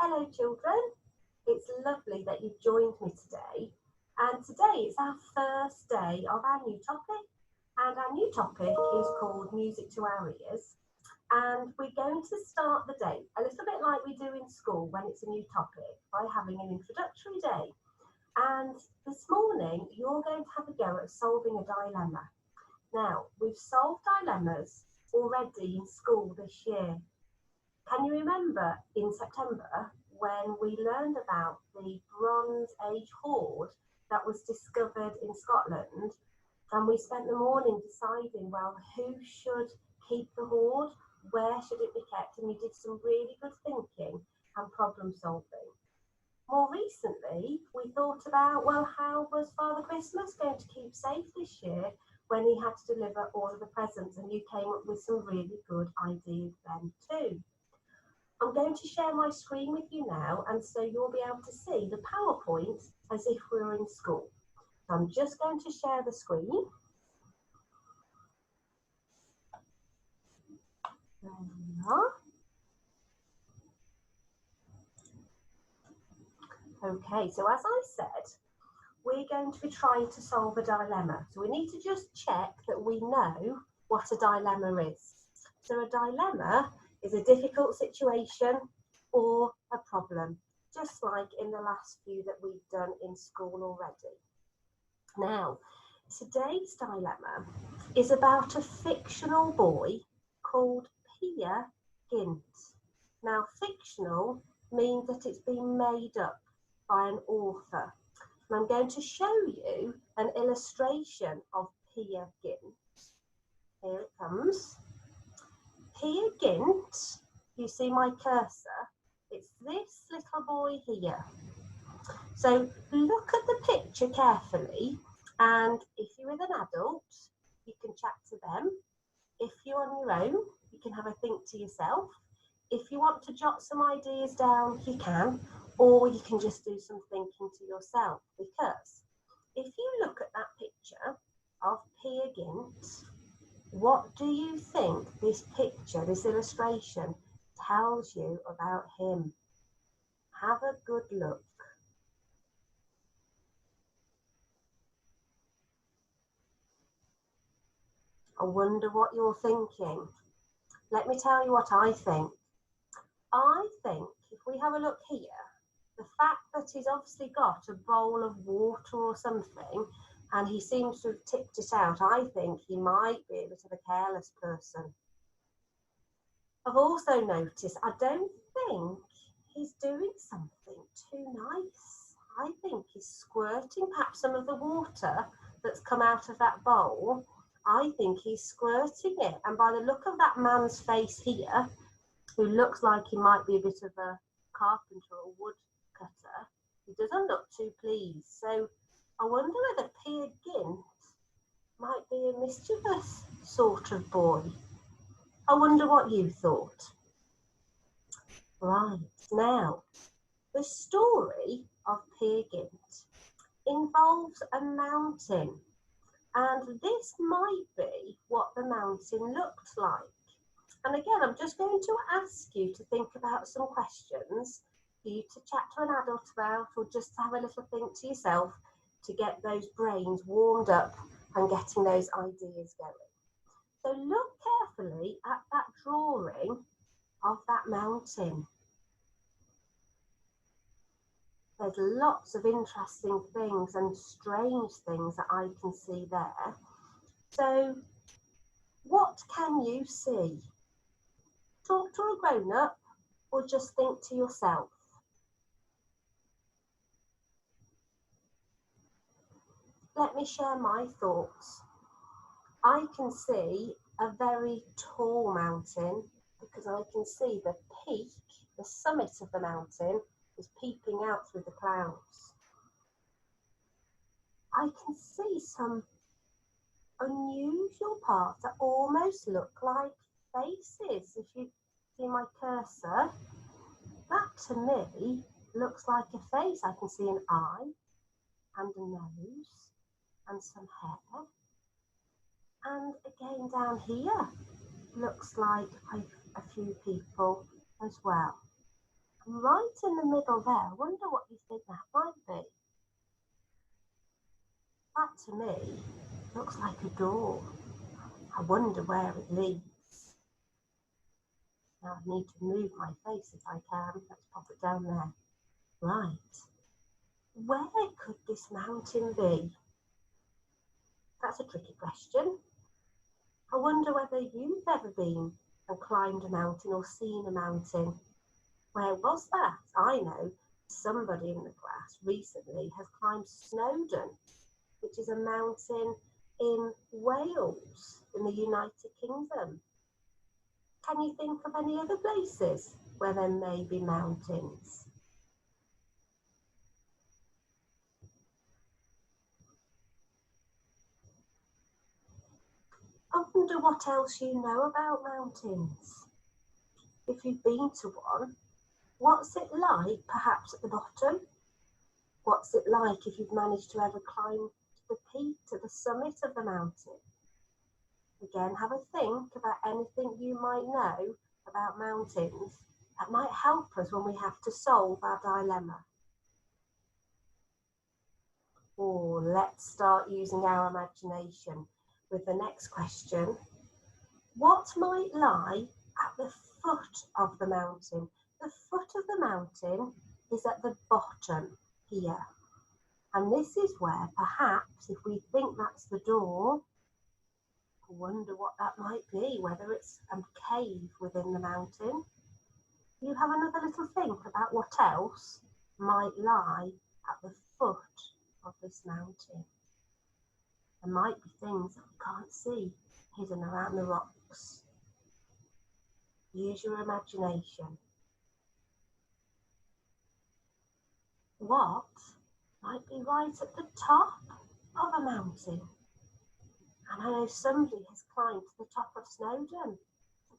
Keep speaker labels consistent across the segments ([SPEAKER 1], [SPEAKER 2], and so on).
[SPEAKER 1] Hello children, it's lovely that you've joined me today, and today is our first day of our new topic, and our new topic is called Music to Our Ears, and we're going to start the day a little bit like we do in school when it's a new topic by having an introductory day. And this morning you're going to have a go at solving a dilemma. Now, we've solved dilemmas already in school this year. Can you remember in September when we learned about the Bronze Age hoard that was discovered in Scotland, and we spent the morning deciding, well, who should keep the hoard, where should it be kept, and we did some really good thinking and problem solving. More recently, we thought about, well, how was Father Christmas going to keep safe this year when he had to deliver all of the presents, and you came up with some really good ideas then too. I'm going to share my screen with you now, and so you'll be able to see the PowerPoint as if we were in school. So I'm just going to share the screen. There we are. Okay, so as I said, we're going to be trying to solve a dilemma. So we need to just check that we know what a dilemma is. So a dilemma is a difficult situation or a problem, just like in the last few that we've done in school already. Now, today's dilemma is about a fictional boy called Pia Gint. Now, fictional means that it's been made up by an author. And I'm going to show you an illustration of Peer Gynt. Here it comes. Peer Gynt, you see my cursor, it's this little boy here. So look at the picture carefully, and if you're with an adult, you can chat to them. If you're on your own, you can have a think to yourself. If you want to jot some ideas down, you can, or you can just do some thinking to yourself, because if you look at that picture of Peer Gynt, what do you think this picture, this illustration, tells you about him? Have a good look. I wonder what you're thinking. Let me tell you what I think. I think if we have a look here, the fact that he's obviously got a bowl of water or something, and he seems to have tipped it out, I think he might be a bit of a careless person. I've also noticed, I don't think he's doing something too nice. I think he's squirting perhaps some of the water that's come out of that bowl. I think he's squirting it. And by the look of that man's face here, who looks like he might be a bit of a carpenter or woodcutter, he doesn't look too pleased. So I wonder whether Peer Gynt might be a mischievous sort of boy. I wonder what you thought. Right, now, the story of Peer Gynt involves a mountain, and this might be what the mountain looked like. And again, I'm just going to ask you to think about some questions for you to chat to an adult about, or just to have a little think to yourself to get those brains warmed up and getting those ideas going. So look carefully at that drawing of that mountain. There's lots of interesting things and strange things that I can see there. So what can you see? Talk to a grown-up or just think to yourself. Let me share my thoughts. I can see a very tall mountain because I can see the peak, the summit of the mountain is peeping out through the clouds. I can see some unusual parts that almost look like faces. If you see my cursor, that to me looks like a face. I can see an eye and a nose and some hair. And again down here looks like a few people as well. And right in the middle there, I wonder what you think that might be. That to me looks like a door. I wonder where it leads. Now I need to move my face if I can. Let's pop it down there. Right. Where could this mountain be? That's a tricky question. I wonder whether you've ever been and climbed a mountain or seen a mountain. Where was that? I know somebody in the class recently has climbed Snowdon, which is a mountain in Wales, in the United Kingdom. Can you think of any other places where there may be mountains? I wonder what else you know about mountains. If you've been to one, what's it like perhaps at the bottom? What's it like if you've managed to ever climb to the peak, to the summit of the mountain? Again, have a think about anything you might know about mountains that might help us when we have to solve our dilemma. Or let's start using our imagination with the next question. What might lie at the foot of the mountain? The foot of the mountain is at the bottom here. And this is where perhaps if we think that's the door, I wonder what that might be, whether it's a cave within the mountain. You have another little think about what else might lie at the foot of this mountain. There might be things that we can't see hidden around the rocks. Use your imagination. What might be right at the top of a mountain? And I know somebody has climbed to the top of Snowdon.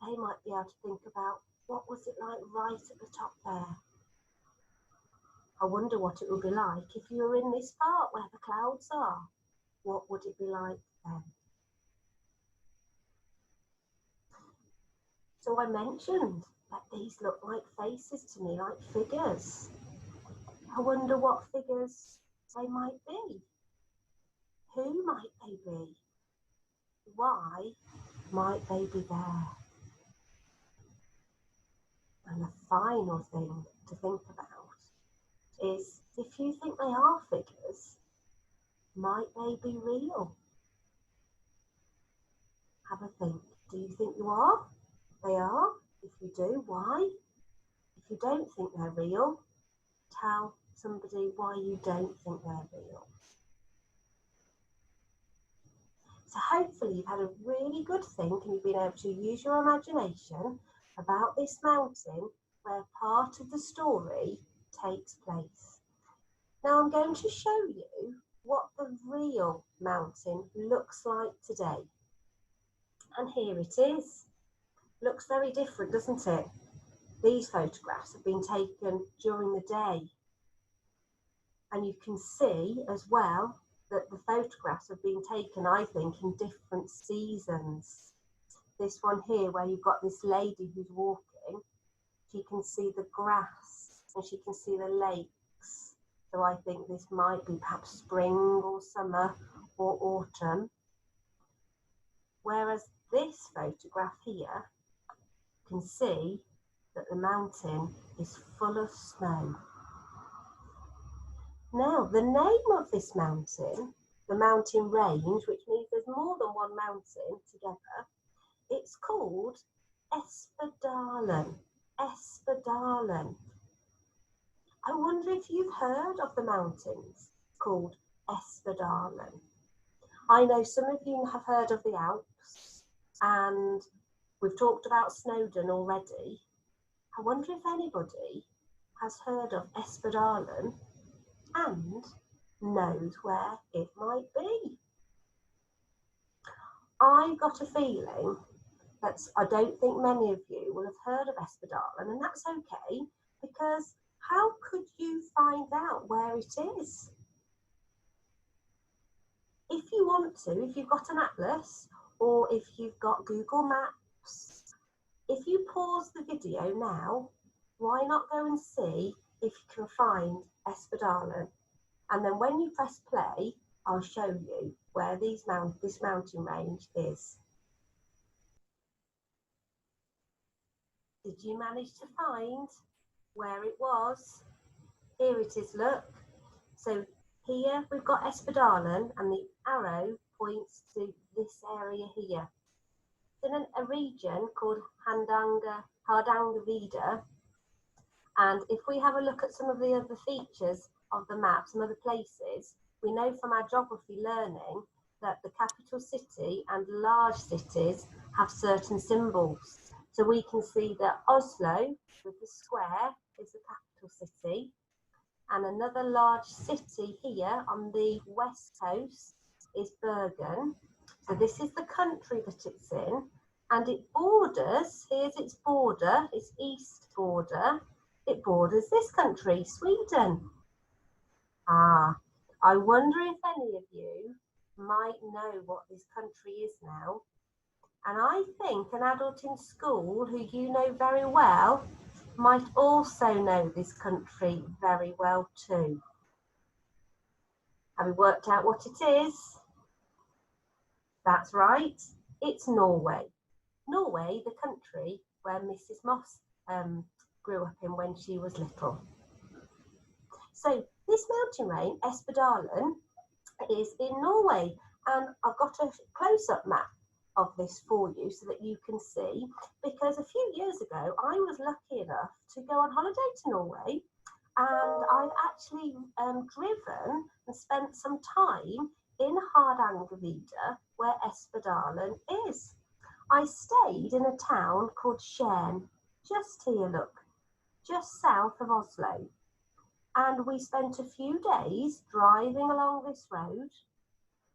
[SPEAKER 1] They might be able to think about what was it like right at the top there. I wonder what it would be like if you were in this part where the clouds are. What would it be like then? So I mentioned that these look like faces to me, like figures. I wonder what figures they might be. Who might they be? Why might they be there? And the final thing to think about is if you think they are figures, might they be real? Have a think. Do you think you are? They are? If you do, why? If you don't think they're real, tell somebody why you don't think they're real. So hopefully you've had a really good think and you've been able to use your imagination about this mountain where part of the story takes place. Now I'm going to show you what the real mountain looks like today. And here it is. Looks very different, doesn't it? These photographs have been taken during the day. And you can see as well that the photographs have been taken, I think, in different seasons. This one here where you've got this lady who's walking, she can see the grass and she can see the lakes. So I think this might be perhaps spring or summer or autumn. Whereas this photograph here, you can see that the mountain is full of snow. Now, the name of this mountain, the mountain range, which means there's more than one mountain together, it's called Espadalen. Espadalen. I wonder if you've heard of the mountains called Espadalen. I know some of you have heard of the Alps, and we've talked about Snowdon already. I wonder if anybody has heard of Espadalen and knows where it might be. I got a feeling that I don't think many of you will have heard of Espadalen, and that's okay, because how could you find out where it is? If you want to, if you've got an atlas or if you've got Google Maps, if you pause the video now why not go and see if you can find Espadalen? And then when you press play, I'll show you where this mountain range is. Did you manage to find where it was? Here it is, look. So here we've got Espadalen and the arrow points to this area here. It's in a region called Hardangervidda. And if we have a look at some of the other features of the map, some other places, we know from our geography learning that the capital city and large cities have certain symbols. So we can see that Oslo with the square is the capital city, and another large city here on the west coast is Bergen. So this is the country that it's in, and it borders, here's its border, its east border, it borders this country, Sweden. I wonder if any of you might know what this country is now. And I think an adult in school who you know very well might also know this country very well too. Have you worked out what it is? That's right, it's Norway. Norway, the country where Mrs. Moss grew up in when she was little. So this mountain range, Espadalen, is in Norway, and I've got a close-up map of this for you so that you can see, because a few years ago I was lucky enough to go on holiday to Norway, and I've actually driven and spent some time in Hardangervidda where Espadalen is. I stayed in a town called Skien, just here, look, just south of Oslo, and we spent a few days driving along this road,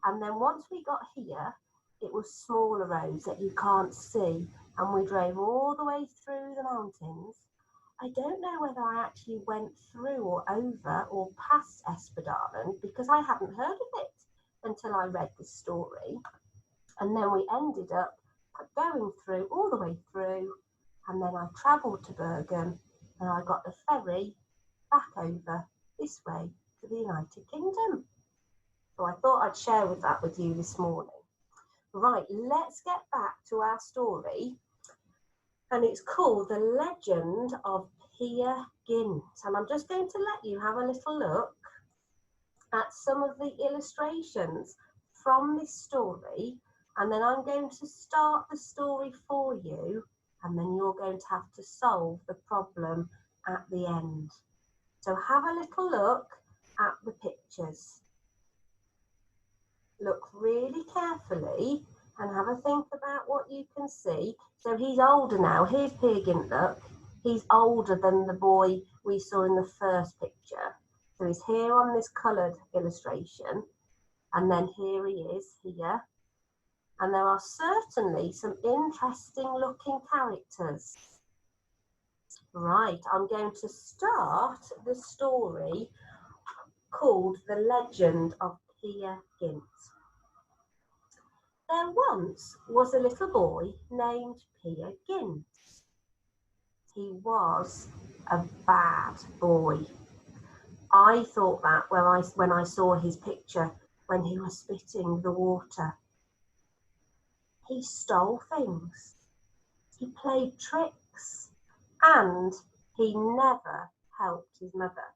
[SPEAKER 1] and then once we got here it was smaller roads that you can't see, and we drove all the way through the mountains. I don't know whether I actually went through or over or past Espadalen because I hadn't heard of it until I read the story. And then we ended up going through all the way through, and then I travelled to Bergen, and I got the ferry back over this way to the United Kingdom. So I thought I'd share that with you this morning. Right, let's get back to our story, and it's called The Legend of Pia Gint, and I'm just going to let you have a little look at some of the illustrations from this story, and then I'm going to start the story for you, and then you're going to have to solve the problem at the end. So have a little look at the pictures. Look really carefully and have a think about what you can see. So he's older now. Here's Peer Gynt, look. He's older than the boy we saw in the first picture. So he's here on this coloured illustration, and then here he is here. And there are certainly some interesting looking characters. Right, I'm going to start the story called The Legend of Pia Gint. There once was a little boy named Peer Gynt. He was a bad boy. I thought that when I saw his picture when he was spitting the water. He stole things, he played tricks, and he never helped his mother.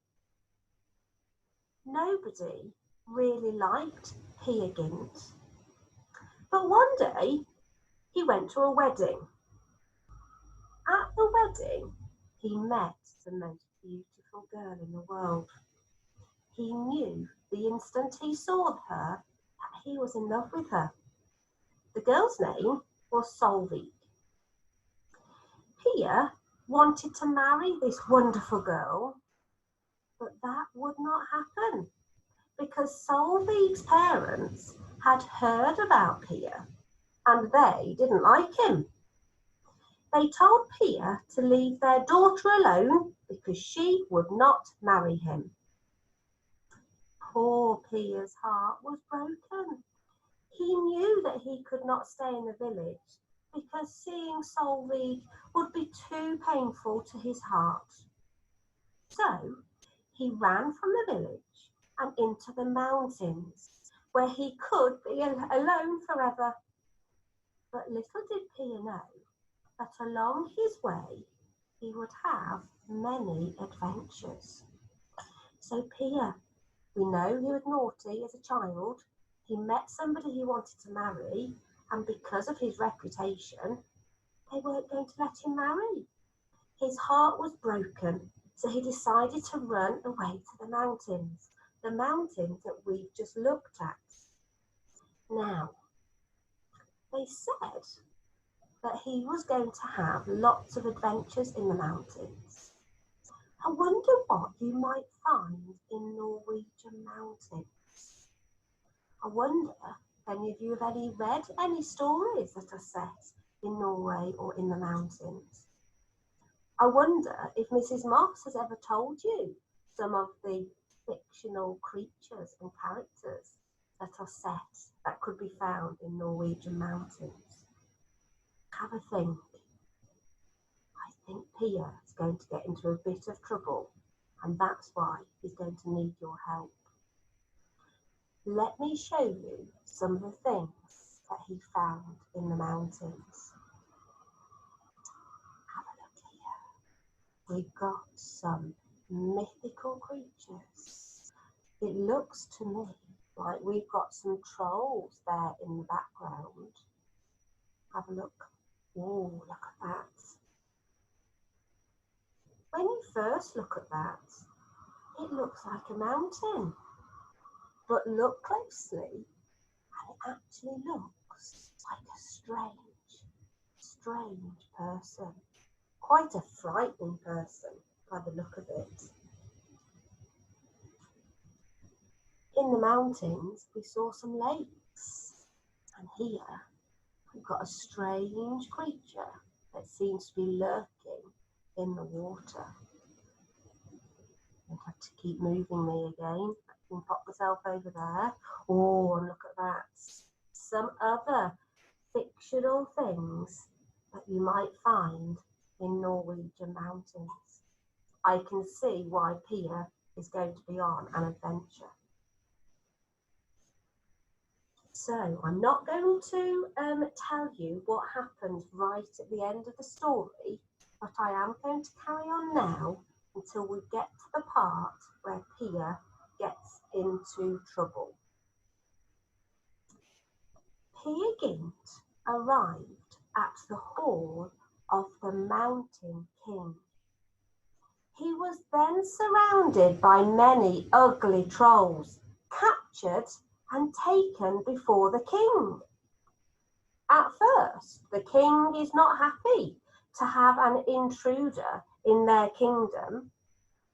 [SPEAKER 1] Nobody really liked Pia Gint. But one day, he went to a wedding. At the wedding, he met the most beautiful girl in the world. He knew the instant he saw her that he was in love with her. The girl's name was Solveig. Pia wanted to marry this wonderful girl, but that would not happen because Solveig's parents had heard about Pia and they didn't like him. They told Pia to leave their daughter alone because she would not marry him. Poor Pia's heart was broken. He knew that he could not stay in the village, because seeing Solveig would be too painful to his heart. So he ran from the village and into the mountains, where he could be alone forever. But little did Pia know that along his way he would have many adventures. So Pia, we know he was naughty as a child. He met somebody he wanted to marry, and because of his reputation, they weren't going to let him marry. His heart was broken, so he decided to run away to the mountains that we've just looked at. Now, they said that he was going to have lots of adventures in the mountains. I wonder what you might find in Norwegian mountains. I wonder if any of you have read any stories that are set in Norway or in the mountains. I wonder if Mrs. Moss has ever told you some of the fictional creatures and characters that are set that could be found in Norwegian mountains. Have a think. I think Pia is going to get into a bit of trouble, and that's why he's going to need your help. Let me show you some of the things that he found in the mountains. Have a look here. We've got some mythical creatures. It looks to me like we've got some trolls there in the background. Have a look. Oh, look at that. When you first look at that, it looks like a mountain. But look closely, and it actually looks like a strange person. Quite a frightening person by the look of it. In the mountains, we saw some lakes, and here we've got a strange creature that seems to be lurking in the water. I have to keep moving me again. I can pop myself over there. Oh, and look at that. Some other fictional things that you might find in Norwegian mountains. I can see why Pia is going to be on an adventure. So I'm not going to tell you what happened right at the end of the story, but I am going to carry on now until we get to the part where Pia gets into trouble. Pia Gint arrived at the hall of the Mountain King. He was then surrounded by many ugly trolls, captured and taken before the king. At first, the king is not happy to have an intruder in their kingdom.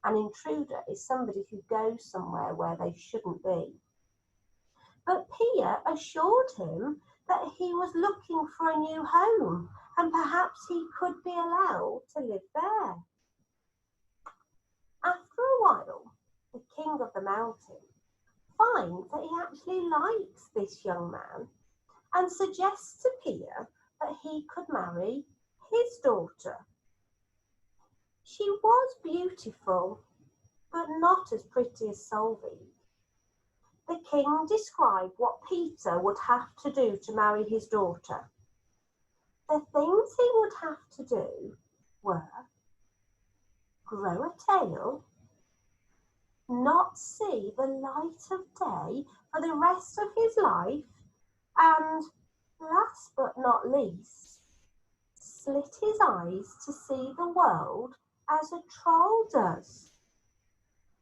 [SPEAKER 1] An intruder is somebody who goes somewhere where they shouldn't be. But Pia assured him that he was looking for a new home and perhaps he could be allowed to live there. After a while, the king of the mountain finds that he actually likes this young man and suggests to Pia that he could marry his daughter. She was beautiful, but not as pretty as Solveig. The king described what Peter would have to do to marry his daughter. The things he would have to do were grow a tail, not see the light of day for the rest of his life, and last but not least, slit his eyes to see the world as a troll does.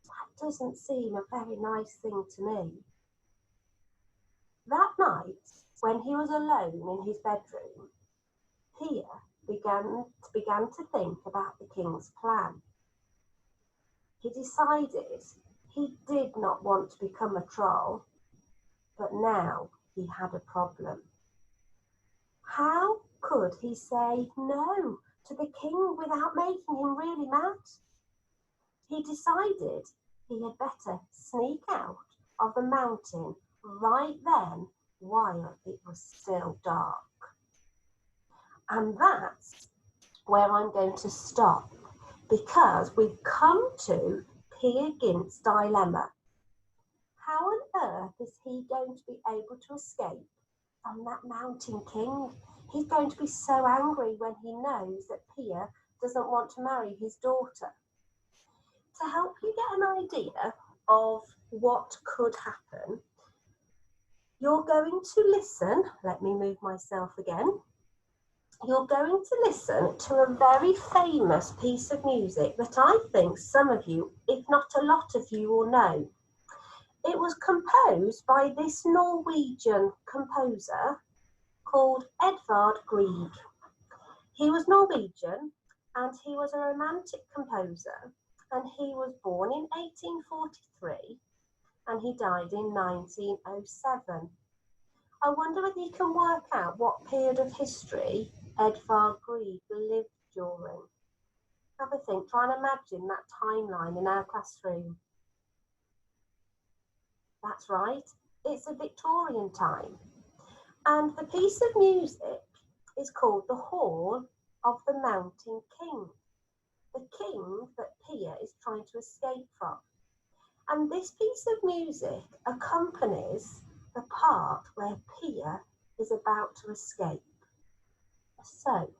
[SPEAKER 1] That doesn't seem a very nice thing to me. That night, when he was alone in his bedroom, Pia began to think about the king's plan. He decided he did not want to become a troll, but now he had a problem. How could he say no to the king without making him really mad? He decided he had better sneak out of the mountain right then while it was still dark. And that's where I'm going to stop, because we've come to Peer Gynt's dilemma. How on earth is he going to be able to escape from that mountain king? He's going to be so angry when he knows that Pia doesn't want to marry his daughter. To help you get an idea of what could happen, you're going to listen. Let me move myself again. You're going to listen to a very famous piece of music that I think some of you, if not a lot of you, will know. It was composed by this Norwegian composer called Edvard Grieg. He was Norwegian and he was a romantic composer, and he was born in 1843 and he died in 1907. I wonder whether you can work out what period of history Edvard Grieg lived during. Have a think, try and imagine that timeline in our classroom. That's right, it's a Victorian time. And the piece of music is called The Hall of the Mountain King, the king that Pia is trying to escape from. And this piece of music accompanies the part where Pia is about to escape. So,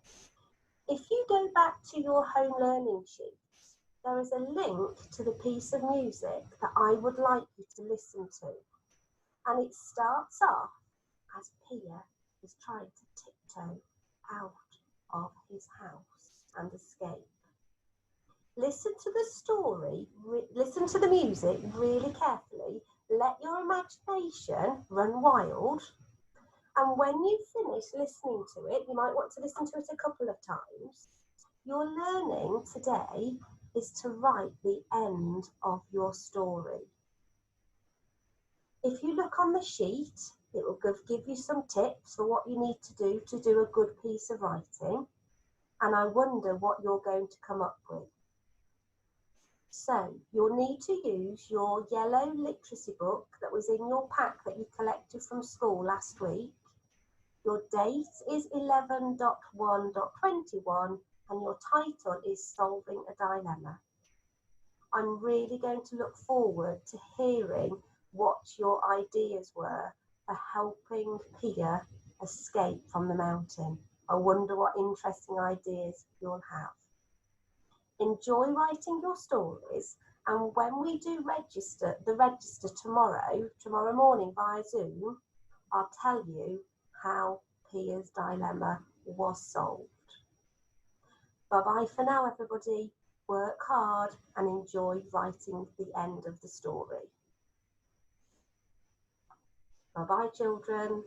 [SPEAKER 1] if you go back to your home learning sheets, there is a link to the piece of music that I would like you to listen to. And it starts off as Pia is trying to tiptoe out of his house and escape. Listen to the story, listen to the music really carefully, let your imagination run wild, and when you finish listening to it, you might want to listen to it a couple of times. Your learning today is to write the end of your story. If you look on the sheet, it will give you some tips for what you need to do a good piece of writing, and I wonder what you're going to come up with. So you'll need to use your yellow literacy book that was in your pack that you collected from school last week. Your date is 11.1.21 and your title is Solving a Dilemma. I'm really going to look forward to hearing what your ideas were for helping Pia escape from the mountain. I wonder what interesting ideas you'll have. Enjoy writing your stories, and when we do register tomorrow morning via Zoom, I'll tell you how Pia's dilemma was solved. Bye-bye for now, everybody. Work hard and enjoy writing the end of the story. Bye-bye, children.